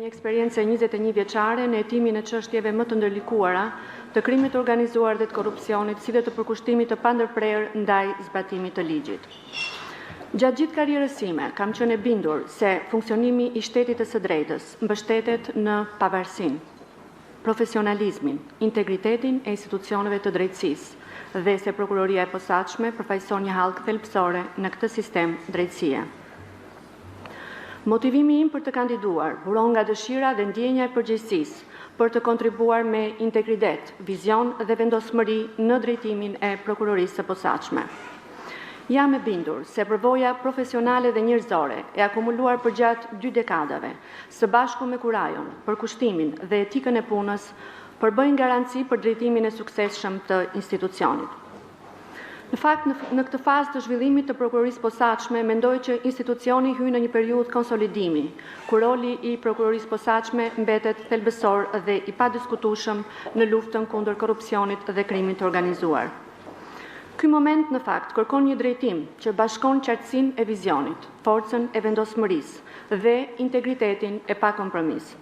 eksperiencë 21 vjeçare në hetimin e çështjeve më të ndërlikuara të krimit organizuar dhe të korrupsionit, si dhe të përkushtimit të pandërprerë ndaj zbatimit të ligjit. Gjatë gjithë karrierës time, kam qenë e bindur se funksionimi i shtetit të së drejtës mbështetet në pavarësinë, profesionalizmin, integritetin e institucioneve të drejtësisë dhe se prokuroria e posaçme përfaqëson një hallkë thelbësore në këtë sistem drejtësie. Motivimi im për të kandiduar buron nga dëshira dhe ndjenja e përgjegjësisë për të kontribuar me integritet, vizion dhe vendosmëri në drejtimin e prokurorisë së posaçme. Jam e bindur se përvoja profesionale dhe njerëzore e akumuluar përgjatë 2 dekadave, së bashku me kurajon, përkushtimin dhe etikën e punës, përbëjnë garanci për drejtimin e suksesshëm të institucionit. Në fakt, në këtë fazë të zhvillimit të prokurorisë posaçme, mendoj që institucioni hyn në një periudhë konsolidimi, ku roli i prokurorisë posaçme mbetet thelbësor dhe i padiskutueshëm në luftën kundër korrupsionit dhe krimit të organizuar. Ky moment, në fakt, kërkon një drejtim që bashkon qartësinë e vizionit, forcën e vendosmërisë dhe integritetin e pakompromis.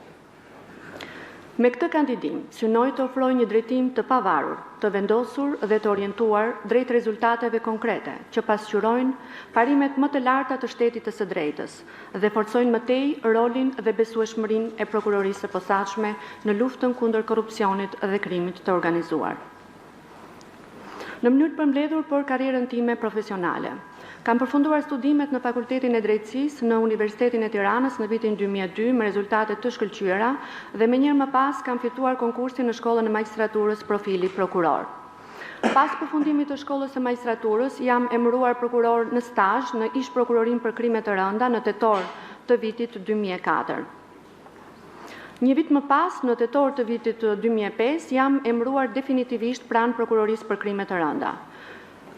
Me këtë kandidim, synoj të ofroj një drejtim të pavarur, të vendosur dhe të orientuar drejt rezultateve konkrete, që pasqyrojnë parimet më të larta të shtetit të së drejtës dhe forcojnë më tej rolin dhe besueshmërinë e prokurorisë së posaçme në luftën kundër korrupsionit dhe krimit të organizuar. Në mënyrë të përmbledhur për karrierën time profesionale, kam përfunduar studimet në Fakultetin e Drejtësisë në Universitetin e Tiranës në vitin 2002 me rezultate të shkëlqyera dhe me njërë më pas kam fituar konkursin në shkollën e magjistraturës profili prokuror. Pas përfundimit të shkollës së magjistraturës, jam emëruar prokuror në stazh në ish prokurorin për krime të rënda në tetor të vitit 2004. Një vit më pas, në tetor të vitit 2005, jam emëruar definitivisht pranë prokurorisë për krime të rënda.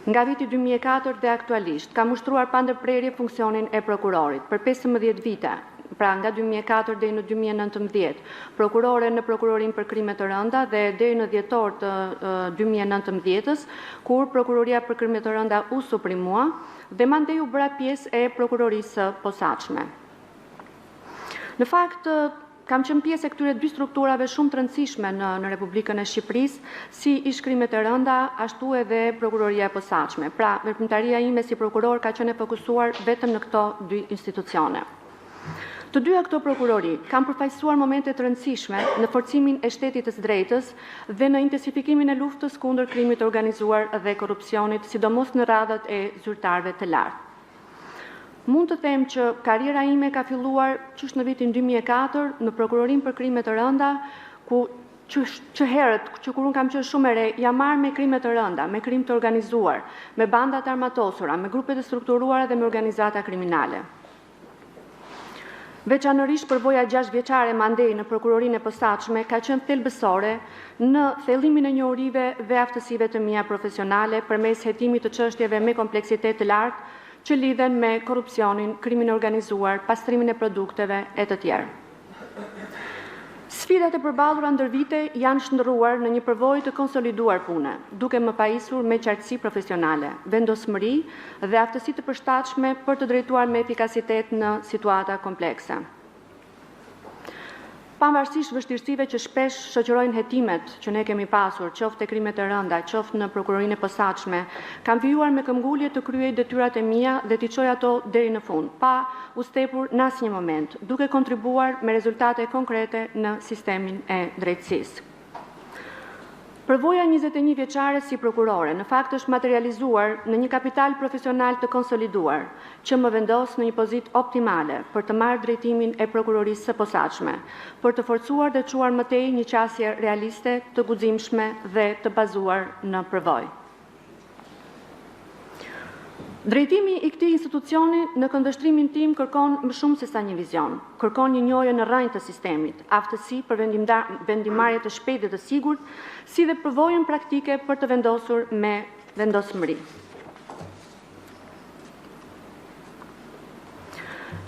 Nga viti 2004 dhe aktualisht, kam ushtruar pa ndërprerje funksionin e prokurorit për 15 vite, pra nga 2004 deri në 2019, prokurore në prokurorin për krime të rënda dhe deri në dhjetor të 2019-s, kur prokuroria për krime të rënda u suprimua dhe mandej u bëra pjesë e prokurorisë së posaçme. Në fakt, kam qenë pjesë e këtyre 2 strukturave shumë të rëndësishme në Republikën e Shqipërisë, si ish krimet e rënda, ashtu edhe prokuroria e posaçme. Pra, veprimtaria ime si prokuror ka qenë e fokusuar vetëm në këto 2 institucione. Të dyja këto prokurori kanë përfaqësuar momente të rëndësishme në forcimin e shtetit të së drejtës dhe në intensifikimin e luftës kundër krimit të organizuar dhe korrupsionit, sidomos në radhët e zyrtarëve të lartë. Mund të them që karriera ime ka filluar qysh në vitin 2004 në prokurorin për krime të rënda, që herët, që kur unë kam qenë shumë e re, jam marrë me krime të rënda, me krim të organizuar, me bandat armatosura, me grupet e strukturuara dhe me organizata kriminale. Veçanërisht përvoja 6 vjeçare mandej në prokurorinë e posaçme ka qenë thelbësore në thellimin e njohurive dhe aftësive të mia profesionale përmes hetimit të çështjeve me kompleksitet të lartë që lidhen me korrupsionin, krimin organizuar, pastrimin e produkteve e të tjerë. Sfidat e përballura ndër vite janë shndërruar në një përvojë të konsoliduar pune, duke më pajisur me qartësi profesionale, vendosmëri dhe aftësi të përshtatshme për të drejtuar me efikasitet në situata komplekse. Pavarësisht vështirësive që shpesh shoqërojnë hetimet që ne kemi pasur, qoftë e krimet e rënda, qoftë në prokurorinë e posaçme, kam vijuar me këmbgulje të kryej detyrat e mia dhe t'i çoj ato deri në fund, pa u stepur në asnjë moment, duke kontribuar me rezultate konkrete në sistemin e drejtësisë. Përvoja 21 vjeçare si prokurore në fakt është materializuar në një kapital profesional të konsoliduar, që më vendos në një pozitë optimale për të marrë drejtimin e prokurorisë së posaçme, për të forcuar dhe çuar më tej një qasje realiste, të guximshme dhe të bazuar në përvojë. Drejtimi i këtij institucioni në këndvështrimin tim kërkon më shumë se sa një vizion. Kërkon një njohje në rrënjë të sistemit, aftësi për vendimarrje të shpejtë dhe të sigurt, si dhe përvojën praktike për të vendosur me vendosmëri.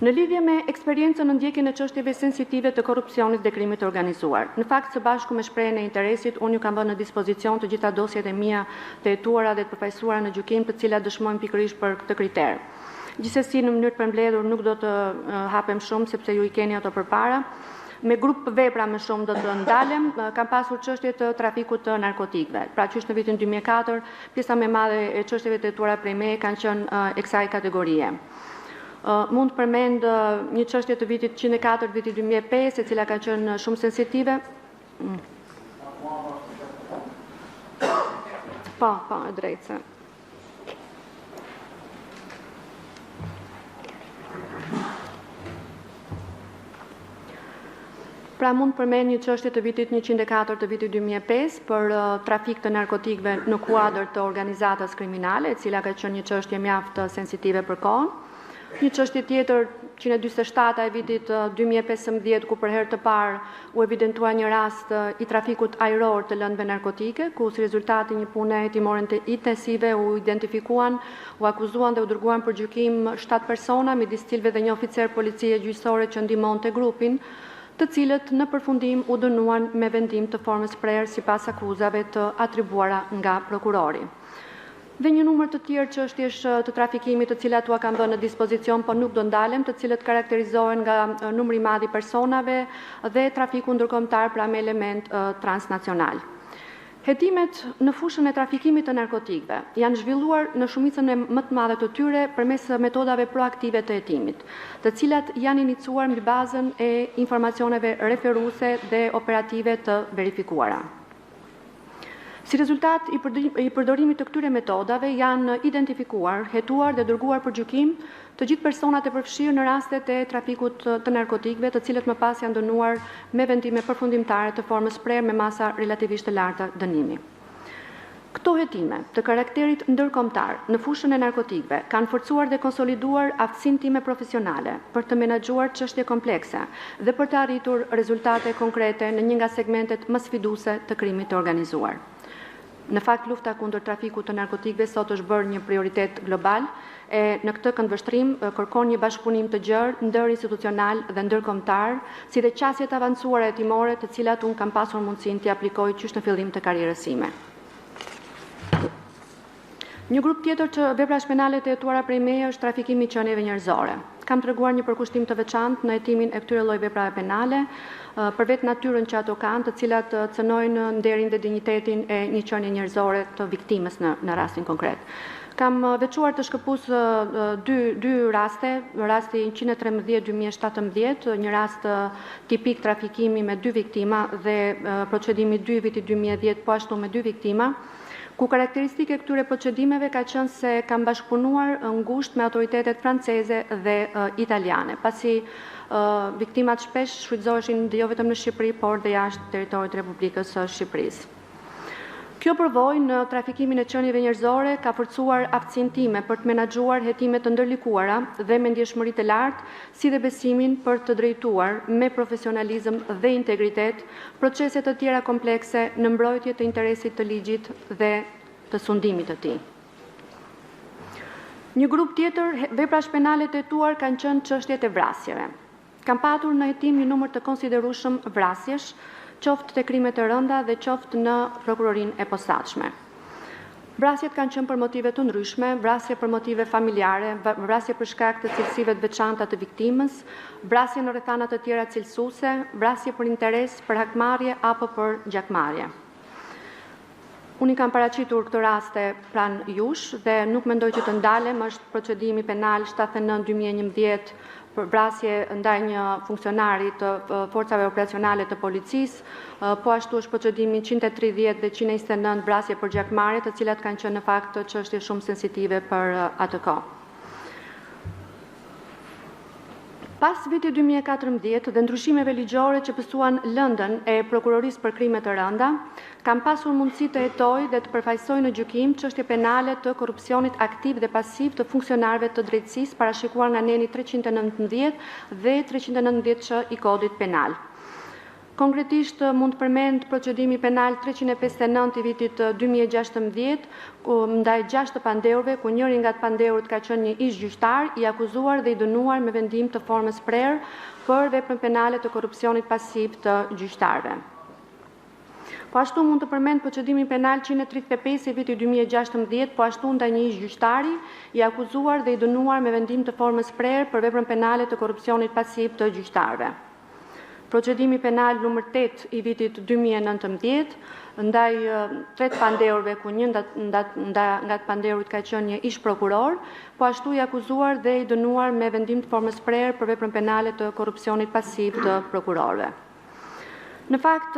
Në lidhje me eksperiencën në ndjekjen e çështjeve sensitive të korrupsionit dhe krimit të organizuar. Në fakt, së bashku me shprehjen e interesit, unë ju kam vënë në dispozicion të gjitha dosjet e mia të hetuara dhe të përfaqësuara në gjykim, të cilat dëshmojnë pikërisht për këtë kriter. Gjithsesi, në mënyrë të përmbledhur nuk do të hapem shumë sepse ju i keni ato përpara. Me grup vepra më shumë do të ndalem, kam pasur çështje të trafikut të narkotikëve. Pra qysh në vitin 2004, pjesa më e madhe e çështjeve të hetuara prej meje kanë qenë e kësaj kategorie. Mund të përmend një çështje të vitit 104 vitit 2005, e cila ka qenë shumë sensitive. Po, e drejtë. Pra mund përmend një çështje të vitit 104 të vitit 2005 për trafik të narkotikëve në kuadër të organizatës kriminale, e cila ka qenë një çështje mjaft sensitive për kohën. Një çështje tjetër 147 e vitit 2015 ku për herë të parë u evidentua një rast i trafikut ajror të lëndëve narkotike, ku si rezultati një pune hetimore intensive u identifikuan, u akuzuan dhe u dërguan për gjykim 7 persona, midis cilëve dhe një oficer policie gjyqësore që ndihmonte grupin, të cilët në përfundim u dënuan me vendim të formës prerë sipas akuzave të atribuara nga prokurori. Dhe një numër të tjerë çështjesh të trafikimit të cilat ua kanë vënë në dispozicion, po nuk do ndalem, të cilët karakterizohen nga numri i madh i personave dhe trafiku ndërkombëtar pra me element transnacional. Hetimet në fushën e trafikimit të narkotikëve janë zhvilluar në shumicën e më të madhe të tyre përmes metodave proaktive të hetimit, të cilat janë iniciuar mbi bazën e informacioneve referuese dhe operative të verifikuara. Si rezultat i përdorimit të këtyre metodave janë identifikuar, hetuar dhe dërguar për gjykim të gjithë personat e përfshirë në rastet e trafikut të narkotikëve, të cilët më pas janë dënuar me vendime përfundimtare të formës prerë me masa relativisht të larta dënimi. Këto hetime të karakterit ndërkombëtar në fushën e narkotikëve kanë forcuar dhe konsoliduar aftësinë time profesionale për të menaxhuar çështje komplekse dhe për të arritur rezultate konkrete në një nga segmentet më sfiduese të krimit të organizuar. Në fakt, lufta kundër trafikut të narkotikëve sot është bërë një prioritet global e në këtë këndvështrim kërkon një bashkëpunim të gjerë ndërinstitucional dhe ndërkombëtar, si dhe qasjet avancuara hetimore të cilat unë kam pasur mundësinë t'i aplikoj qysh në fillim të karrierës sime. Një grup tjetër të veprash penale të hetuara prej meje është trafikimi i qenieve njerëzore. Kam treguar një përkushtim të veçantë në hetimin e këtyre lloj veprave penale, për vetë natyrën që ato kanë, të cilat cënojnë nderin dhe dinjitetin e një qenie njerëzore të viktimës në rastin konkret. Kam veçuar të shkëpus dy raste, rasti 113-2017, një rast tipik trafikimi me 2 viktima dhe procedimi 2 vitit 2010 po ashtu me 2 viktima, ku karakteristike këtyre procedimeve ka qenë se kam bashkëpunuar ngushtë me autoritetet franceze dhe italiane, pasi viktimat shpesh shfrytëzoheshin jo vetëm në Shqipëri, por dhe jashtë territorit të Republikës së Shqipërisë. Kjo përvojë në trafikimin e qenieve njerëzore ka forcuar aftësinë time për të menaxhuar hetime të ndërlikuara dhe me ndjeshmëri të lartë, si dhe besimin për të drejtuar me profesionalizëm dhe integritet procese të tjera komplekse në mbrojtje të interesit të ligjit dhe të sundimit të tij. Një grup tjetër veprash penale të hetuar kanë qenë çështjet e vrasjeve. Kam patur në hetim një numër të konsiderueshëm vrasjesh, qoftë të krimet e rënda dhe qoftë në prokurorinë e posaçme. Vrasjet kanë qenë për motive të ndryshme, vrasje për motive familjare, vrasje për shkak të cilësive të veçanta të viktimës, vrasje në rrethana të tjera cilësuese, vrasje për interes, për hakmarrje apo për gjakmarrje. Unë i kam paraqitur këtë raste pranë jush dhe nuk mendoj që të ndalem, është procedimi penal 79/2011 për vrasje ndaj një funksionari të forcave operacionale të policisë, po ashtu është procedimi 130 dhe 129 vrasje për gjakmarrje, të cilat kanë qenë në fakt çështje shumë sensitive për atë kohë. Pas vitit 2014 dhe ndryshimeve ligjore që pësuan lëndën e prokurorisë për krime të rënda, kam pasur mundësi të hetoj dhe të përfaqësoj në gjykim çështje penale të korrupsionit aktiv dhe pasiv të funksionarëve të drejtësisë parashikuar nga neni 319 dhe 319 i kodit penal. Konkretisht mund të përmend procedimi penal 359 i vitit 2016 ndaj 6 pandeurve, ku njëri nga të pandeurët ka qenë një ish gjyqtar i akuzuar dhe i dënuar me vendim të formës prerë për veprën penale të korrupsionit pasiv të gjyqtarëve. Po ashtu mund të përmend procedimin penal 135 i vitit 2016, po ashtu ndaj një ish gjyqtari i akuzuar dhe i dënuar me vendim të formës prerë për veprën penale të korrupsionit pasiv të gjyqtarëve. Procedimi penal numër 8 i vitit 2019, ndaj 3 pandeurve, ku një nga të pandeurit ka qenë një ish prokuror, po ashtu i akuzuar dhe i dënuar me vendim të formës prerë për veprën penale të korrupsionit pasiv të prokurorëve. Në fakt,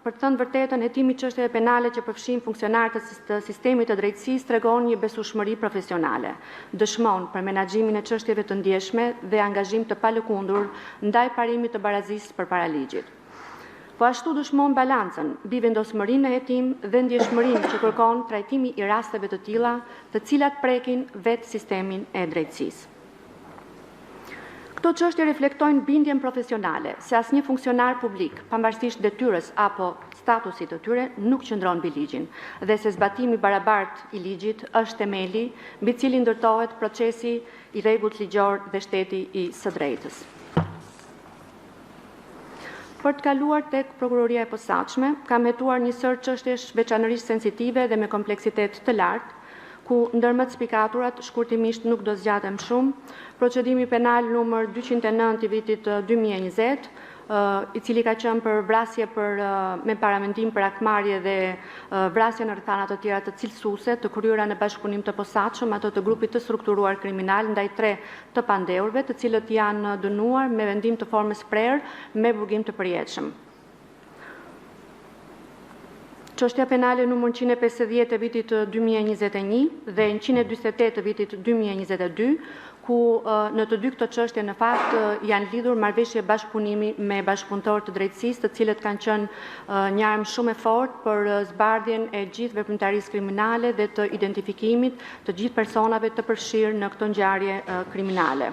për të thënë vërtetën, hetimi i çështjeve penale që përfshin funksionarët të sistemit të drejtësisë tregon një besueshmëri profesionale. Dëshmon për menaxhimin e çështjeve të ndjeshme dhe angazhim të palëkundur ndaj parimit të barazisë përpara ligjit. Po ashtu dëshmon balancën mbi vendosmërinë në hetim dhe ndjeshmërinë që kërkon trajtimi i rasteve të tilla, të cilat prekin vetë sistemin e drejtësisë. Këto çështje reflektojnë bindjen profesionale se asnjë funksionar publik, pavarësisht detyrës apo statusit të tyre, nuk qëndron mbi ligjin dhe se zbatimi barabartë i ligjit është themeli mbi cilin ndërtohet procesi i rregullt ligjor dhe shteti i së drejtës. Për të kaluar tek prokuroria e posaçme, kam hetuar një sër çështjesh veçanërisht sensitive dhe me kompleksitet të lartë, ku ndër më të spikaturat, shkurtimisht nuk do zgjatem shumë, procedimi penal numër 209 i vitit 2020, i cili ka qenë për vrasje me paramendim për aktmarrje dhe vrasje në rrethana të tjera të cilësuese të kryera në bashkëpunim të posaçëm, ato të grupit të strukturuar kriminal ndaj 3 të pandeurve, të cilët janë dënuar me vendim të formës prerë me burgim të përjetshëm. Çështja penale numër 150 e vitit 2021 dhe 148 e vitit 2022, ku në të dy këto çështje në fakt janë lidhur marrëveshje bashkëpunimi me bashkëpunëtorë të drejtësisë, të cilët kanë qenë një armë shumë e fortë për zbardhjen e gjithë veprimtarisë kriminale dhe të identifikimit të gjithë personave të përfshirë në këtë ngjarje kriminale.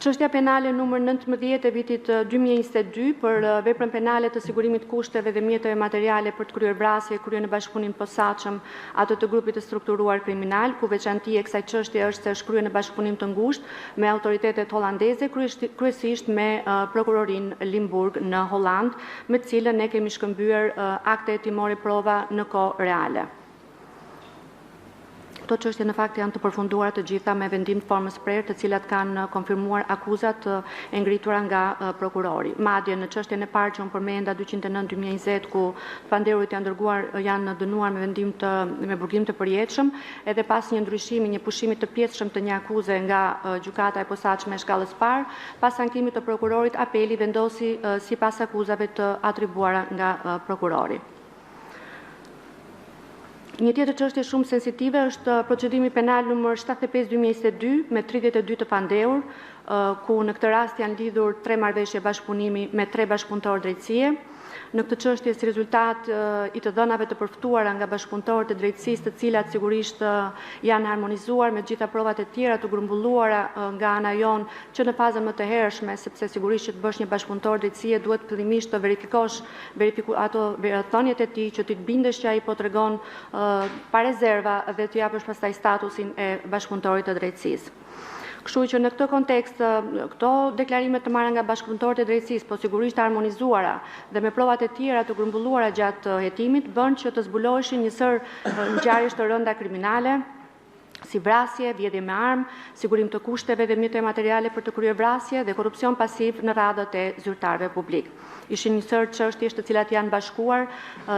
Çështja penale numër 19 e vitit 2022 për veprën penale të sigurimit kushteve dhe mjeteve materiale për të kryer vrasje kryer në bashkëpunim posaçëm ato të grupit të strukturuar kriminal, ku veçantia e kësaj çështje është se është kryer në bashkëpunim të ngushtë me autoritetet holandeze, kryesisht me prokurorinë Limburg në Holland, me të cilën ne kemi shkëmbyer akte hetimore prova në kohë reale. Këto çështje në fakt janë të përfunduara të gjitha me vendim të formës prerë, të cilat kanë konfirmuar akuzat e ngritura nga prokurori. Madje në çështjen e parë që unë përmenda 209/2020, ku pandeurit janë dënuar me vendim me burgim të përjetshëm, edhe pas një ndryshimi, një pushimi të pjesëshëm të një akuze nga gjykata e posaçme e shkallës parë, pas ankimit të prokurorit, apeli vendosi sipas akuzave të atribuara nga prokurori. Një tjetër çështje shumë sensitive është procedimi penal numër 75/2022 me 32 të pandeur, ku në këtë rast janë lidhur 3 marrëveshje bashkëpunimi me 3 bashkëpunëtorë drejtësie. Në këtë çështje, si rezultat i të dhënave të përftuara nga bashkëpunëtorët e drejtësisë, të cilat sigurisht janë harmonizuar me gjitha provat e tjera të grumbulluara nga ana jon që në fazën më të hershme, sepse sigurisht që të bësh një bashkëpunëtor drejtësie duhet fillimisht të verifikosh ato thënjet e tij, që ti të bindesh që ai po tregon pa rezerva dhe të japësh pastaj statusin e bashkëpunëtorit të drejtësisë. Kështu që në këtë kontekst, këto deklarime të marra nga bashkëpunëtorët e drejtësisë, po sigurisht harmonizuara dhe me provat e tjera të grumbulluara gjatë hetimit, bën që të zbuloheshin një sër ngjarjesh të rënda kriminale, si vrasje, vjedhje me armë, sigurim të kushteve dhe mjete materiale për të kryer vrasje dhe korrupsion pasiv në radhët e zyrtarëve publik. Ishin një sër çështjesh të cilat janë bashkuar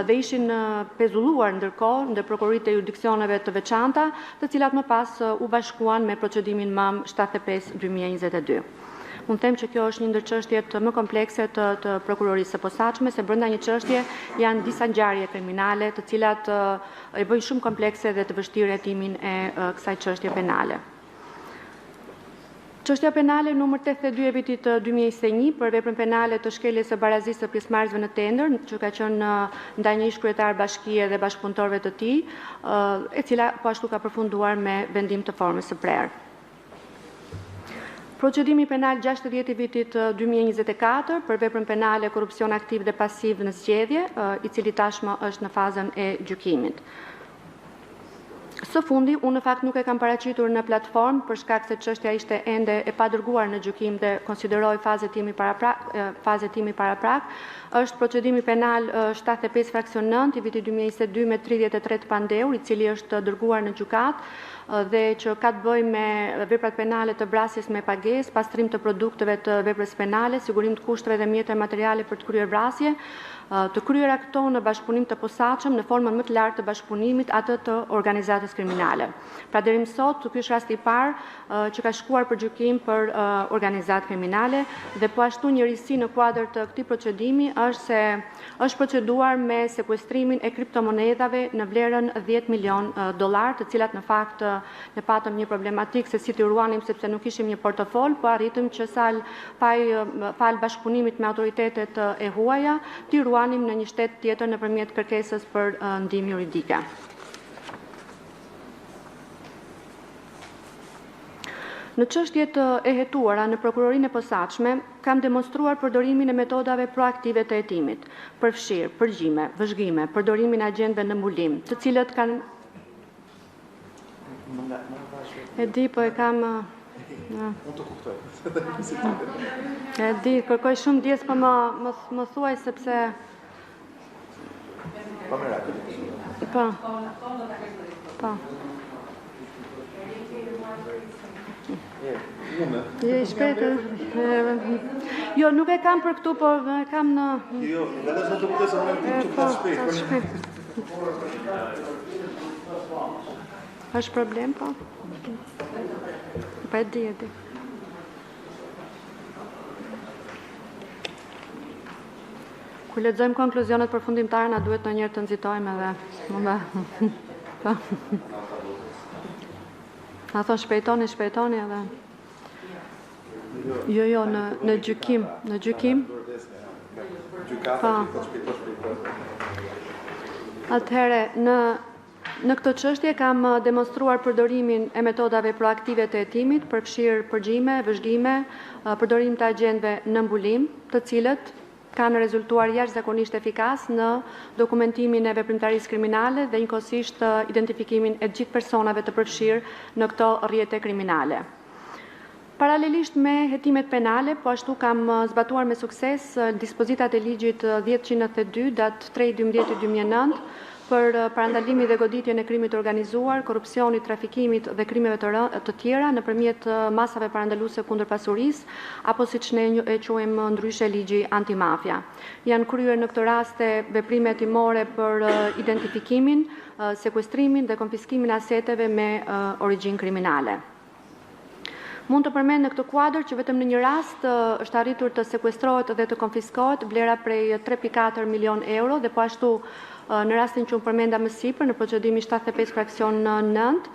dhe ishin pezulluar ndërkohë ndër prokuroritë e jurisdiksioneve të veçanta, të cilat më pas u bashkuan me procedimin MAM 75/2022. Unë them që kjo është një ndër çështjet më komplekse të prokurorisë së posaçme, se brenda një çështje janë disa ngjarje kriminale, të cilat e bëjnë shumë komplekse dhe të vështirë hetimin e kësaj çështje penale. Çështja penale numër 82 e vitit 2021 për veprën penale të shkeljes së barazisë së pjesëmarrësve në tender, që ka qenë ndaj një ish kryetar bashkie dhe bashkëpunëtorëve të tij, e cila po ashtu ka përfunduar me vendim të formës së prerë. Procedimi penal 60 i vitit 2024 për veprën penale korrupsion aktiv dhe pasiv në zgjedhje, i cili tashmë është në fazën e gjykimit. Së fundi, unë në fakt nuk e kam paraqitur në platformë për shkak se çështja ishte ende e padërguar në gjykim dhe konsideroi fazetimi paraprak, është procedimi penal 75 fraksion 9 i vitit 2022 me 33 pandeur, i cili është dërguar në gjykat dhe që ka të bëjë me veprat penale të vrasjes me pagesë, pastrim të produkteve të veprës penale, sigurim të kushteve dhe mjete materiale për të kryer vrasje, të kryera këto në bashkëpunim të posaçëm në formën më të lartë të bashkëpunimit atë të organizatës kriminale. Pra deri më sot, ky është rasti i parë që ka shkuar për gjykim për organizatë kriminale dhe po ashtu njërisi në kuadër të këtij procedimi është se është proceduar me sekuestrimin e kriptomonedhave në vlerën $10 milion, të cilat në fakt ne patëm një problematik se si t'i ruanim sepse nuk ishim një portofol, po arritëm që fal bashkëpunimit me autoritetet e huaja, t'i ruanim në një shtet tjetër nëpërmjet kërkesës për ndihmë juridike. Në çështjet e hetuara në prokurorinë e posaçme, kam demonstruar përdorimin e metodave proaktive të hetimit, përfshirë, përgjime, vëzhgime, përdorimin e agjendëve në mbulim, të cilët kanë e di, po e kam e di, kërkoj shumë dies, po më thuaj sepse po. Je i shpejtë. Jo, nuk e kam për këtu, po e kam në... Jo, vendas në të pëtës, unë e të të shpejtë. Është problem, po? Pa e di. Kur lexojmë konkluzionet përfundimtare, na duhet ndonjëherë të nxitojmë edhe. Po. Na thonë shpejtoni edhe. Jo, në gjykim. Në gjykim. Po. Atëherë, në këtë çështje kam demonstruar përdorimin e metodave proaktive të hetimit, përfshirë përgjime, vëzhgime, përdorim të agjendëve në mbulim, të cilët kanë rezultuar jashtëzakonisht efikas në dokumentimin e veprimtarisë kriminale dhe njëkohësisht identifikimin e gjithë personave të përfshirë në këto rrjete kriminale. Paralelisht me hetimet penale, po ashtu kam zbatuar me sukses dispozitat e ligjit 1092 datë 3/12/2009 për parandalimi dhe goditjen e krimit organizuar, korrupsionit, trafikimit dhe krimeve të tjera nëpërmjet masave parandaluese kundër pasurisë, apo siç ne e quajmë ndryshe ligji antimafia. Janë kryer në këtë raste veprime hetimore për identifikimin, sekuestrimin dhe konfiskimin e aseteve me origjinë kriminale. Mund të përmend në këtë kuadër që vetëm në një rast është arritur të sekuestrohet dhe të konfiskohet vlera prej 3.4 milion euro dhe po ashtu në rastin që unë përmenda më sipër në procedimin 75 fraksion 9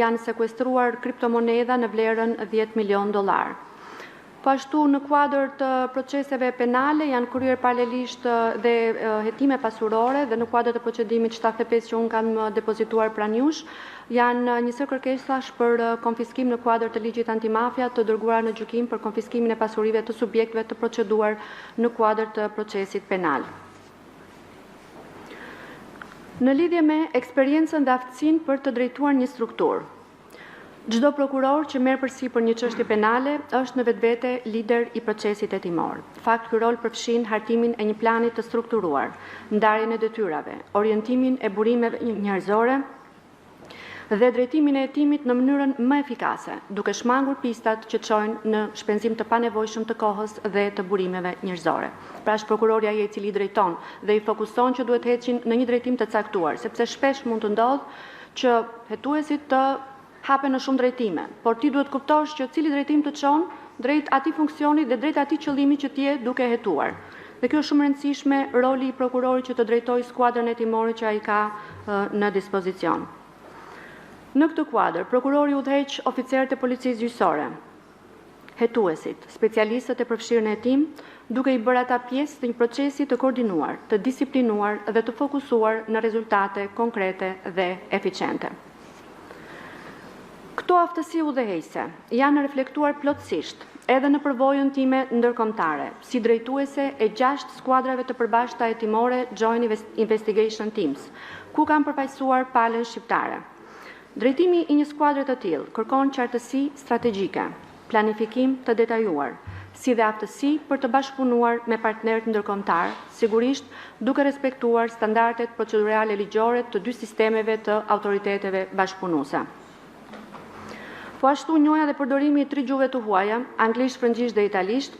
janë sekuestruar kriptomonedha në vlerën $10 milion. Po ashtu në kuadër të proceseve penale janë kryer paralelisht dhe hetime pasurore dhe në kuadër të procedimit 75 që unë kam depozituar pranë jush, janë njësër kërkesash për konfiskim në kuadër të ligjit antimafia të dërguara në gjykim për konfiskimin e pasurive të subjektëve të proceduar në kuadër të procesit penal. Në lidhje me eksperiencën dhe aftësinë për të drejtuar një strukturë, çdo prokuror që merr përsipër një çështje penale është në vetvete lider i procesit hetimor. Fakt, ky rol përfshin hartimin e një plani të strukturuar, ndarjen e detyrave, orientimin e burimeve njerëzore dhe drejtimin e hetimit në mënyrën më efikase, duke shmangur pistat që çojnë në shpenzim të panevojshëm të kohës dhe të burimeve njerëzore. Pra është prokuroria ai i cili drejton dhe i fokuson që duhet heqin në një drejtim të caktuar, sepse shpesh mund të ndodhë që hetuesit të hapen në shumë drejtime, por ti duhet kuptosh që cili drejtim të çon drejt atij funksioni dhe drejt atij qëllimi që ti je duke hetuar. Dhe kjo është shumë e rëndësishme roli i prokurorit që të drejtojë skuadrën hetimore që ai ka në dispozicion. Në këtë kuadër, prokurori udhëheq oficerët e policisë gjyqësore, hetuesit, specialistët e përfshirë në hetim, duke i bërë ata pjesë të një procesi të koordinuar, të disiplinuar dhe të fokusuar në rezultate konkrete dhe eficiente. Këto aftësi udhëheqëse janë reflektuar plotësisht edhe në përvojën time ndërkombëtare, si drejtuese e 6 skuadrave të përbashkëta hetimore Joint Investigation Teams, ku kam përfaqësuar palën shqiptare. Drejtimi i një skuadre të tillë kërkon qartësi strategjike, planifikim të detajuar, si dhe aftësi për të bashkëpunuar me partnerët ndërkombëtar, sigurisht duke respektuar standardet procedurale ligjore të dy sistemeve të autoriteteve bashkëpunuese. Po ashtu njohja dhe përdorimi i 3 gjuhëve të huaja, anglisht, frëngjisht dhe italisht,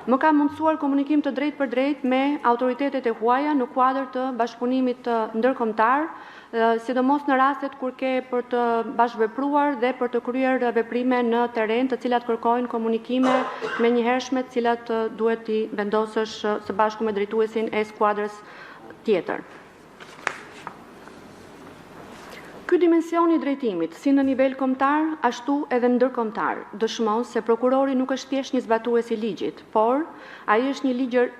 më ka mundësuar komunikim të drejtë për drejtë me autoritetet e huaja në kuadër të bashkëpunimit të ndërkombëtar, sidomos në rastet kur ke për të bashkëvepruar dhe për të kryer veprime në terren, të cilat kërkojnë komunikime menjëhershme, të cilat duhet t'i vendosësh së bashku me drejtuesin e skuadrës tjetër. Ky dimension i drejtimit, si në nivel kombëtar, ashtu edhe ndërkombëtar, dëshmon se prokurori nuk është thjesht një zbatues i ligjit, por ai është një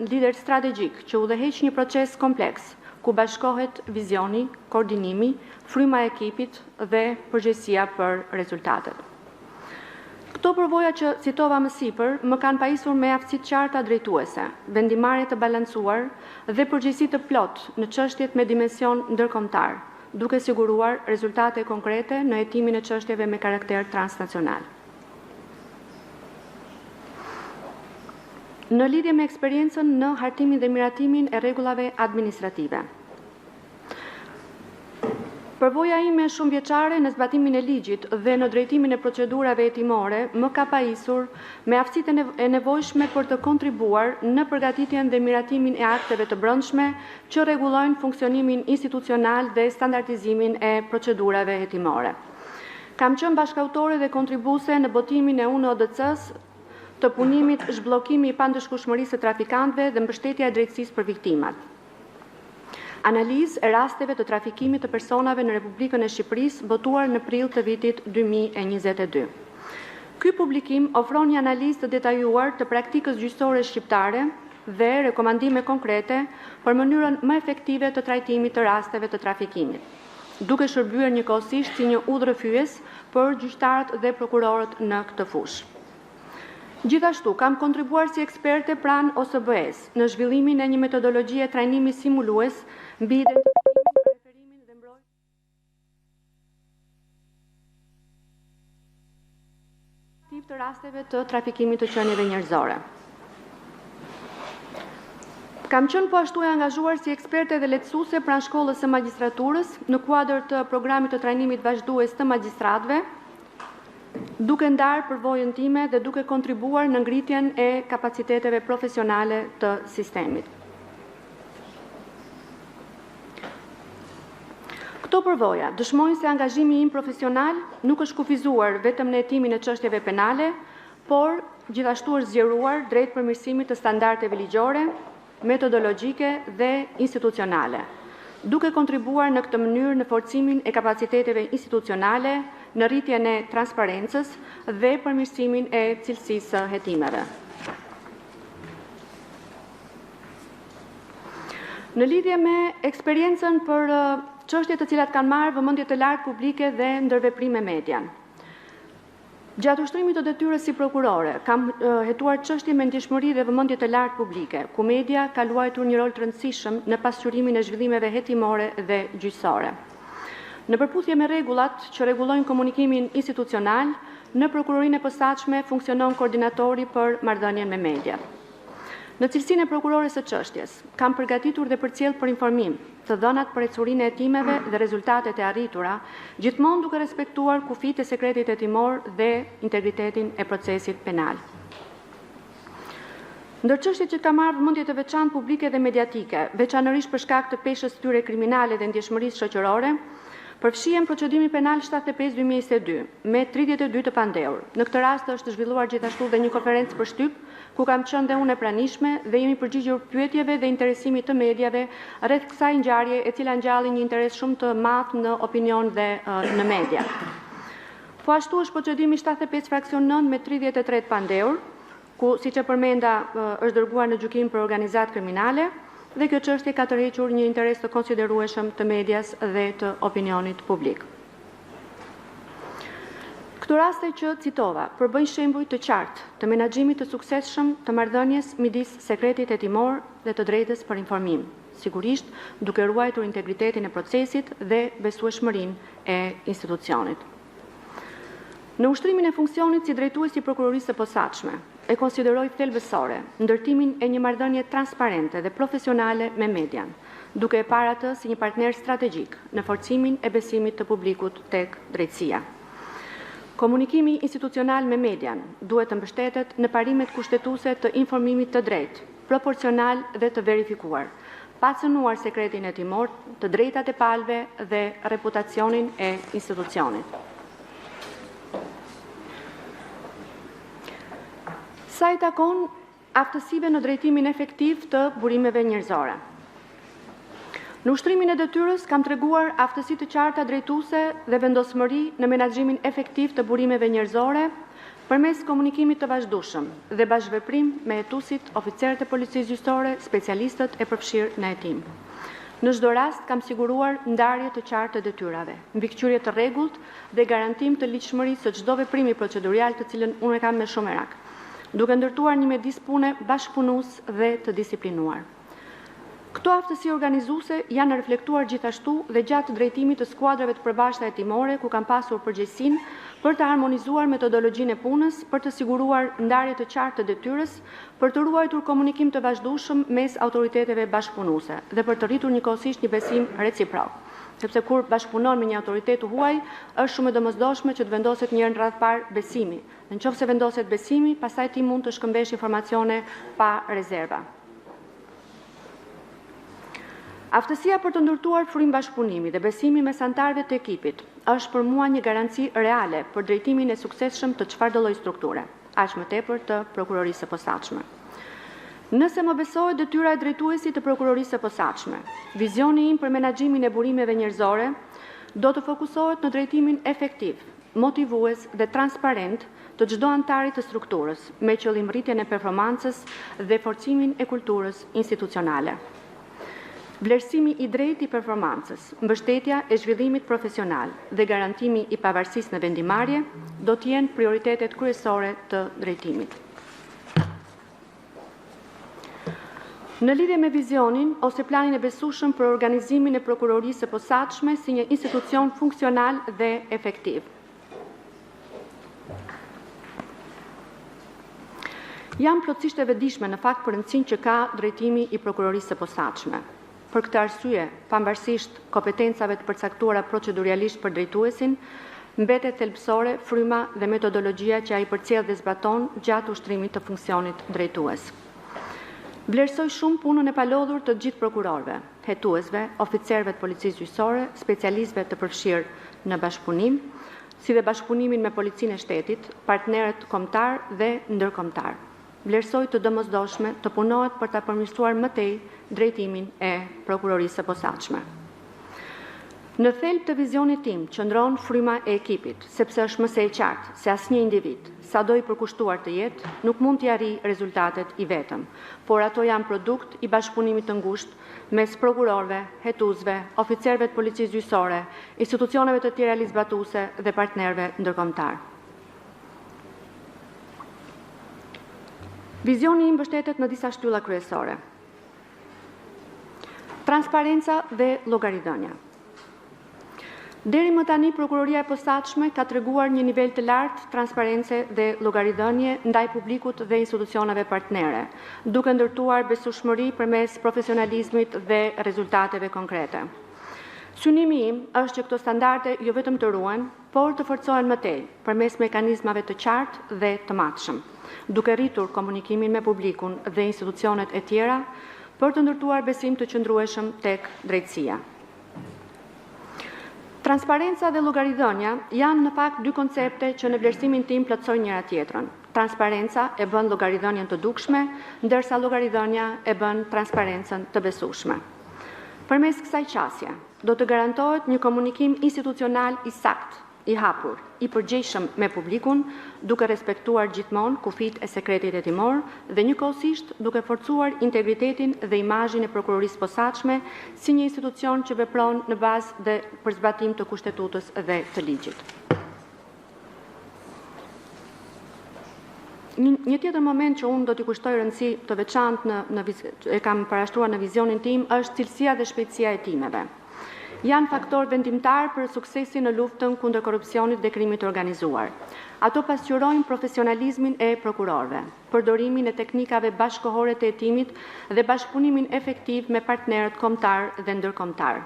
lider strategjik që udhëheq një proces kompleks, ku bashkohet vizioni, koordinimi, fryma e ekipit dhe përgjegjësia për rezultatet. Këto përvoja që citova më sipër më kanë pajisur me aftësi të qarta drejtuese, vendimarrje të balancuar dhe përgjegjësi të plotë në çështjet me dimension ndërkombëtar, duke siguruar rezultate konkrete në hetimin e çështjeve me karakter transnacional. Në lidhje me eksperiencën në hartimin dhe miratimin e rregullave administrative. Përvoja ime shumëvjeçare në zbatimin e ligjit dhe në drejtimin e procedurave hetimore më ka pajisur me aftësitë e nevojshme për të kontribuar në përgatitjen dhe miratimin e akteve të brendshme që rregullojnë funksionimin institucional dhe standardizimin e procedurave hetimore. Kam qenë bashkëautore dhe kontribuese në botimin e UNODC-s të punimit zhbllokimi i pandëshkueshmërisë së trafikantëve dhe mbështetja e drejtësisë për viktimat. Analizë e rasteve të trafikimit të personave në Republikën e Shqipërisë botuar në prill të vitit 2022. Ky publikim ofron një analizë të detajuar të praktikës gjyqësore shqiptare dhe rekomandime konkrete për mënyrën më efektive të trajtimit të rasteve të trafikimit, duke shërbyer njëkohësisht si një udhërrëfyes për gjyqtarët dhe prokurorët në këtë fushë. Gjithashtu, kam kontribuar si eksperte pranë OSBE-s në zhvillimin e një metodologjie trajnimi simulues mbi identifikimin, referimin dhe mbrojtjen të rasteve të trafikimit të qenieve njerëzore. Kam qenë po ashtu e angazhuar si eksperte dhe lehtësuese pranë shkollës së magjistraturës në kuadër të programit të trajnimit vazhdues të magjistratëve, duke ndarë përvojën time dhe duke kontribuar në ngritjen e kapaciteteve profesionale të sistemit. Këto përvoja dëshmojnë se angazhimi im profesional nuk është kufizuar vetëm në hetimin e çështjeve penale, por gjithashtu është zgjeruar drejt përmirësimit të standardeve ligjore, metodologjike dhe institucionale, duke kontribuar në këtë mënyrë në forcimin e kapaciteteve institucionale, në rritjen e transparencës dhe përmirësimin e cilësisë së hetimeve. Në lidhje me eksperiencën për çështje të cilat kanë marrë vëmendje të lartë publike dhe ndërveprim me median. Gjatë ushtrimit të detyrës si prokurore, kam hetuar çështje me ndjeshmëri dhe vëmendje të lartë publike, ku media ka luajtur një rol të rëndësishëm në pasqyrimin e zhvillimeve hetimore dhe gjyqësore. Në përputhje me rregullat që rregullojnë komunikimin institucional, në prokurorinë e posaçme funksionon koordinatori për marrëdhënien me media. Në cilësinë e prokurores së çështjes, kam përgatitur dhe përcjell për informim të dhënat për ecurinë e hetimeve dhe rezultatet e arritura, gjithmonë duke respektuar kufitë e sekretit hetimor dhe integritetin e procesit penal. Ndër çështjet që ka marrë vëmendje të veçantë publike dhe mediatike, veçanërisht për shkak të peshës së tyre kriminale dhe ndjeshmërisë shoqërore, përfshihen procedimi penal 75/2022 me 32 të pandehur. Në këtë rast është zhvilluar gjithashtu dhe një konferencë për shtyp, ku kam qenë dhe unë e pranishme dhe jemi përgjigjur pyetjeve dhe interesimit të mediave rreth kësaj ngjarje, e cila ngjalli një interes shumë të madh në opinion dhe në media. Po ashtu është procedimi 75 fraksion 9 me 33 të pandehur, ku siç e përmenda është dërguar në gjykim për organizatë kriminale, dhe kjo çështje ka tërhequr një interes të konsiderueshëm të medias dhe të opinionit publik. Këto raste që citova përbëjnë shembuj të qartë të menaxhimit të suksesshëm të marrëdhënies midis sekretit hetimor dhe të drejtës për informim, sigurisht duke ruajtur integritetin e procesit dhe besueshmërinë e institucionit. Në ushtrimin e funksionit si drejtues i prokurorisë së posaçme, e konsideroj thelbësore ndërtimin e një marrëdhënie transparente dhe profesionale me median, duke e parë atë si një partner strategjik në forcimin e besimit të publikut tek drejtësia. Komunikimi institucional me median duhet të mbështetet në parimet kushtetuese të informimit të drejtë, proporcional dhe të verifikuar, pa cënuar sekretin hetimor, të drejtat e palëve dhe reputacionin e institucionit. Sa i takon aftësive në drejtimin efektiv të burimeve njerëzore. Në ushtrimin e detyrës kam treguar aftësi të qarta drejtuese dhe vendosmëri në menaxhimin efektiv të burimeve njerëzore përmes komunikimit të vazhdueshëm dhe bashkëveprim me hetuesit, oficerët e policisë gjyqësore, specialistët e përfshirë në hetim. Në çdo rast kam siguruar ndarje të qartë të detyrave, mbikëqyrje të rregullt dhe garantim të ligjshmërisë së çdo veprimi procedurial të cilën unë kam me shumë merak, duke ndërtuar një mjedis pune bashkëpunues dhe të disiplinuar. Këto aftësi organizuese janë reflektuar gjithashtu dhe gjatë drejtimit të skuadrave të përbashkëta hetimore, ku kam pasur përgjegjësinë për të harmonizuar metodologjinë e punës, për të siguruar ndarje të qartë të detyrës, për të ruajtur komunikim të vazhdueshëm mes autoriteteve bashkëpunuese dhe për të rritur njëkohësisht një besim reciprok. Sepse kur bashkëpunon me një autoritet të huaj, është shumë e domosdoshme që të vendoset një radh parë besimi. Nëse vendoset besimi, pastaj ti mund të shkëmbesh informacione pa rezerva. Aftësia për të ndërtuar frymë bashkëpunimi dhe besimi mes anëtarëve të ekipit është për mua një garanci reale për drejtimin e suksesshëm të çfarëdo lloji strukture, aq më tepër të prokurorisë së posaçme. Nëse më besohet detyra e drejtuesit të prokurorisë së posaçme, vizioni im për menaxhimin e burimeve njerëzore do të fokusohet në drejtimin efektiv, motivues dhe transparent të çdo anëtari të strukturës, me qëllim rritjen e performancës dhe forcimin e kulturës institucionale. Vlerësimi i drejtë i performancës, mbështetja e zhvillimit profesional dhe garantimi i pavarësisë në vendimarrje do të jenë prioritetet kryesore të drejtimit. Në lidhje me vizionin ose planin e besueshëm për organizimin e prokurorisë së posaçme si një institucion funksional dhe efektiv. Jam plotësisht e vetëdijshme në fakt për rëndësinë që ka drejtimi i prokurorisë së posaçme. Për këtë arsye, pavarësisht kompetencave të përcaktuara proceduralisht për drejtuesin, mbetet thelbësore fryma dhe metodologjia që ai përcjell dhe zbaton gjatë ushtrimit të funksionit drejtues. Vlerësoj shumë punën e palodhur të gjithë prokurorëve, hetuesve, oficerëve të policisë gjyqësore, specialistëve të përfshirë në bashkëpunim, si dhe bashkëpunimin me policinë e shtetit, partnerët kombëtar dhe ndërkombëtar. Vlerësoj të domosdoshme të punohet për ta përmirësuar më tej drejtimin e prokurorisë së posaçme. Në thelb të vizionit tim qëndron fryma e ekipit, sepse është më së qartë se asnjë individ, sado i përkushtuar të jetë, nuk mund t'i arrijë rezultatet i vetëm, por ato janë produkt i bashkëpunimit të ngushtë mes prokurorëve, hetuesve, oficerëve të policisë gjyqësore, institucioneve të tjera ligjzbatuese dhe partnerëve ndërkombëtar. Vizioni im mbështetet në disa shtylla kryesore. Transparenca dhe llogaridhënia. Deri më tani prokuroria e posaçme ka treguar një nivel të lartë transparence dhe llogaridhënie ndaj publikut dhe institucioneve partnere, duke ndërtuar besueshmëri përmes profesionalizmit dhe rezultateve konkrete. Synimi im është që këto standarde jo vetëm të ruhen, por të forcohen më tej përmes mekanizmave të qartë dhe të matshëm, duke rritur komunikimin me publikun dhe institucionet e tjera për të ndërtuar besim të qëndrueshëm tek drejtësia. Transparenca dhe llogaridhënia janë në fakt dy koncepte që në vlerësimin tim plotësojnë njëra tjetrën. Transparenca e bën llogaridhënien të dukshme, ndërsa llogaridhënia e bën transparencën të besueshme. Përmes kësaj qasje, do të garantohet një komunikim institucional i saktë, i hapur, i përgjegjshëm me publikun, duke respektuar gjithmonë kufijtë e sekretit hetimor dhe njëkohësisht duke forcuar integritetin dhe imazhin e prokurorisë posaçme si një institucion që vepron në bazë dhe për zbatim të kushtetutës dhe të ligjit. Një tjetër moment që unë do t'i kushtoj rëndësi të veçantë e kam parashtruar në vizionin tim është cilësia dhe shpejtësia e hetimeve. Janë faktor vendimtar për suksesin në luftën kundër korrupsionit dhe krimit organizuar. Ato pasqyrojnë profesionalizmin e prokurorëve, përdorimin e teknikave bashkëkohore të hetimit dhe bashkëpunimin efektiv me partnerët kombëtar dhe ndërkombëtar.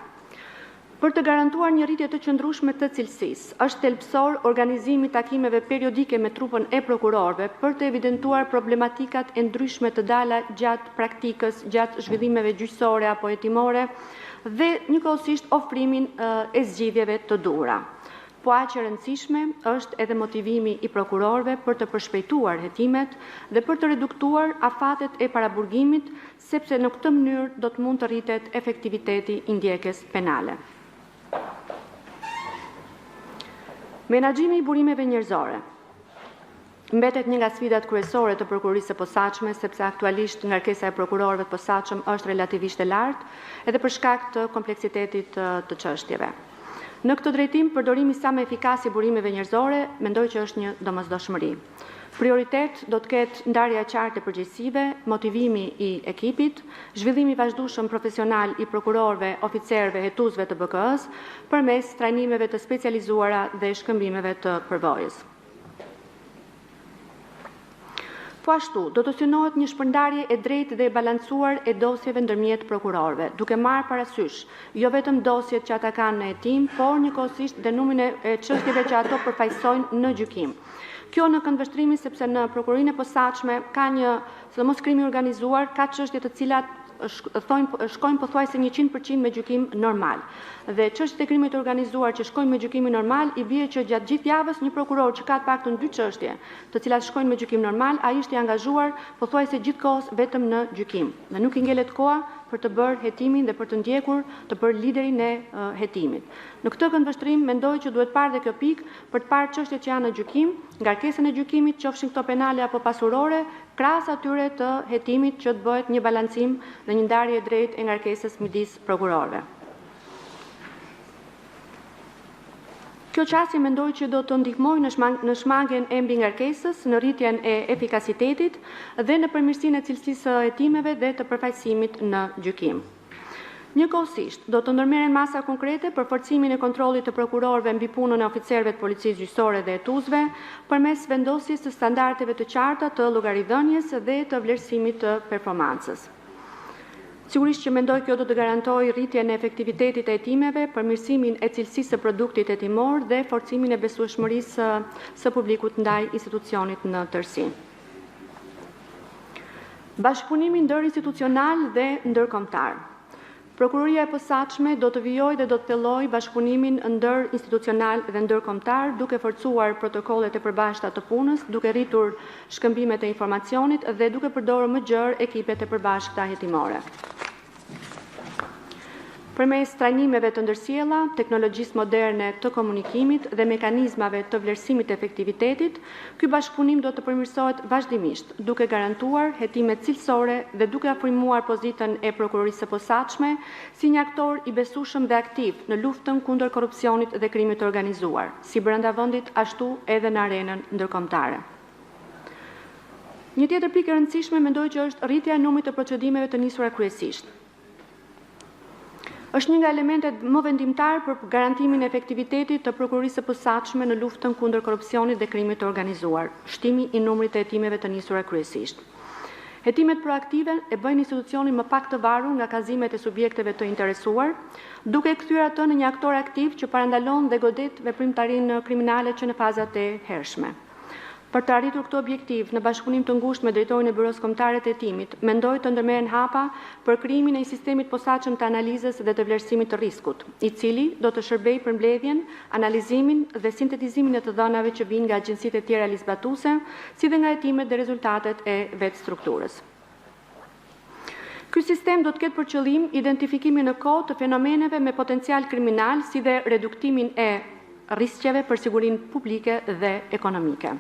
Për të garantuar një rritje të qëndrueshme të cilësisë, është thelbësor organizimi i takimeve periodike me trupën e prokurorëve për të evidentuar problematikat e ndryshme të dala gjatë praktikës, gjatë zhvillimeve gjyqësore apo hetimore dhe njëkohësisht ofrimin e zgjidhjeve të duhura. Po aq e rëndësishme është edhe motivimi i prokurorëve për të përshpejtuar hetimet dhe për të reduktuar afatet e paraburgimit, sepse në këtë mënyrë do të mund të rritet efektiviteti i ndjekjes penale. Menaxhimi i burimeve njerëzore mbetet një nga sfidat kryesore të prokurorisë së posaçme, sepse aktualisht ngarkesa e prokurorëve të posaçëm është relativisht e lartë, edhe për shkak të kompleksitetit të çështjeve. Në këtë drejtim, përdorimi sa më efikas i burimeve njerëzore, mendoj që është një domosdoshmëri. Prioritet do të ketë ndarja e qartë e përgjegjësive, motivimi i ekipit, zhvillimi i vazhdueshëm profesional i prokurorëve, oficerëve, hetuesve të BK-s përmes trajnimeve të specializuara dhe shkëmbimeve të përvojës. Po ashtu, do të synohet një shpërndarje e drejtë dhe e balancuar e dosjeve ndërmjet prokurorëve, duke marrë parasysh jo vetëm dosjet që ata kanë në hetim, por njëkohësisht dhe numrin e çështjeve që ato përfaqësojnë në gjykim. Kjo në këndvështrimin sepse në prokurorinë e posaçme ka një, sidomos krimi organizuar, ka çështje të cilat shkojnë pothuajse 100% me gjykim normal. Dhe çështjet e krimit organizuar që shkojnë me gjykimin normal, i bie që gjatë gjithë javës një prokuror që ka të paktën 2 çështje, të cilat shkojnë me gjykim normal, ai është i angazhuar pothuajse gjithkohës vetëm në gjykim. Dhe nuk i ngelet koha për të bërë hetimin dhe për të ndjekur, të bërë liderin e hetimit. Në këtë këndvështrim mendoj që duhet parë dhe kjo pikë për të parë çështjet që janë në gjykim, ngarkesën e gjykimit, qofshin këto penale apo pasurore, krahas atyre të hetimit që të bëhet një balancim dhe një ndarje drejtë e ngarkesës midis prokurorëve. Kjo çështje mendoj që do të ndihmojë në shmangjen e mbingarkesës, në rritjen e efikasitetit dhe në përmirësinë e cilësisë së hetimeve dhe të përfaqësimit në gjykim. Njëkohësisht, do të ndërmerren masa konkrete për forcimin e kontrollit të prokurorëve mbi punën e oficerëve të policisë gjyqësore dhe hetuesve përmes vendosjes së standardeve të qarta të llogaridhënies dhe të vlerësimit të performancës. Sigurisht që mendoj kjo do të garantojë rritjen e efektivitetit e hetimeve, përmirësimin e cilësisë së produktit hetimor dhe forcimin e besueshmërisë së publikut ndaj institucionit në tërësi. Bashkëpunimi ndërinstitucional dhe ndërkombëtar. Prokuroria e posaçme do të vijojë dhe do të thellojë bashkëpunimin ndërinstitucional dhe ndërkombëtar, duke forcuar protokollet e përbashkëta të punës, duke rritur shkëmbimet e informacionit dhe duke përdorur më gjerë ekipet e përbashkëta hetimore. Përmes trajnimeve të ndërsjella, teknologjisë moderne të komunikimit dhe mekanizmave të vlerësimit të efektivitetit, ky bashkëpunim do të përmirësohet vazhdimisht, duke garantuar hetime cilësore dhe duke afrimuar pozitën e prokurorisë së posaçme si një aktor i besueshëm dhe aktiv në luftën kundër korrupsionit dhe krimit të organizuar, si brenda vendit ashtu edhe në arenën ndërkombëtare. Një tjetër pikë e rëndësishme mendoj që është rritja e numrit të procedimeve të nisura kryesisht. Është një nga elementet më vendimtar për garantimin e efektivitetit të prokurorisë së posaçme në luftën kundër korrupsionit dhe krimit të organizuar, shtimi i numrit të hetimeve të nisura kryesisht. Hetimet proaktive e bëjnë institucionin më pak të varur nga kazimet e subjekteve të interesuar, duke kthyer atë në një aktor aktiv që parandalon dhe godet veprimtarinë kriminale që në fazat e hershme. Për të arritur këtë objektiv, në bashkëpunim të ngushtë me drejtorin e Byros Kombëtare të Hetimit, mendoj të ndërmerren hapa për krijimin e një sistemi të posaçëm të analizës dhe të vlerësimit të riskut, i cili do të shërbejë për mbledhjen, analizimin dhe sintetizimin e të dhënave që vijnë nga agjencitë e tjera ligjbatuese, si dhe nga hetimet dhe rezultatet e vetë strukturës. Ky sistem do të ketë për qëllim identifikimin në kohë të fenomeneve me potencial kriminal, si dhe reduktimin e riskjeve për sigurinë publike dhe ekonomike.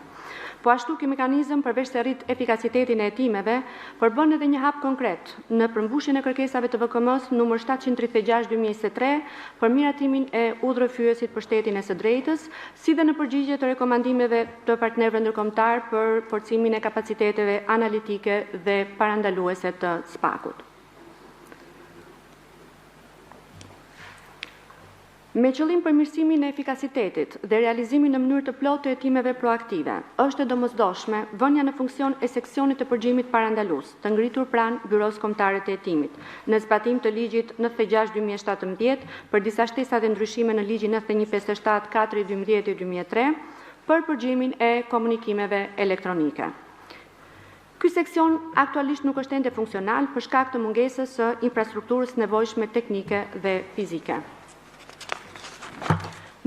Po ashtu ky mekanizëm, përveç se rrit efikasitetin e hetimeve, përbën edhe një hap konkret në përmbushjen e kërkesave të VKM-s numër 736/2023 për miratimin e udhërrëfyesit për shtetin e së drejtës, si dhe në përgjigje të rekomandimeve të partnerëve ndërkombëtar për forcimin e kapaciteteve analitike dhe parandaluese të SPAK-ut. Me qëllim përmirësimin e efikasitetit dhe realizimin në mënyrë të plotë të hetimeve proaktive, është e domosdoshme vënia në funksion e seksionit të përgjimit parandalus, të ngritur pranë Byros Kombëtare të Hetimit, në zbatim të ligjit 96/2017 për disa shtesa dhe ndryshime në ligjin 9157/4/2003 për përgjimin e komunikimeve elektronike. Ky seksion aktualisht nuk është ende funksional për shkak të mungesës së infrastrukturës nevojshme teknike dhe fizike.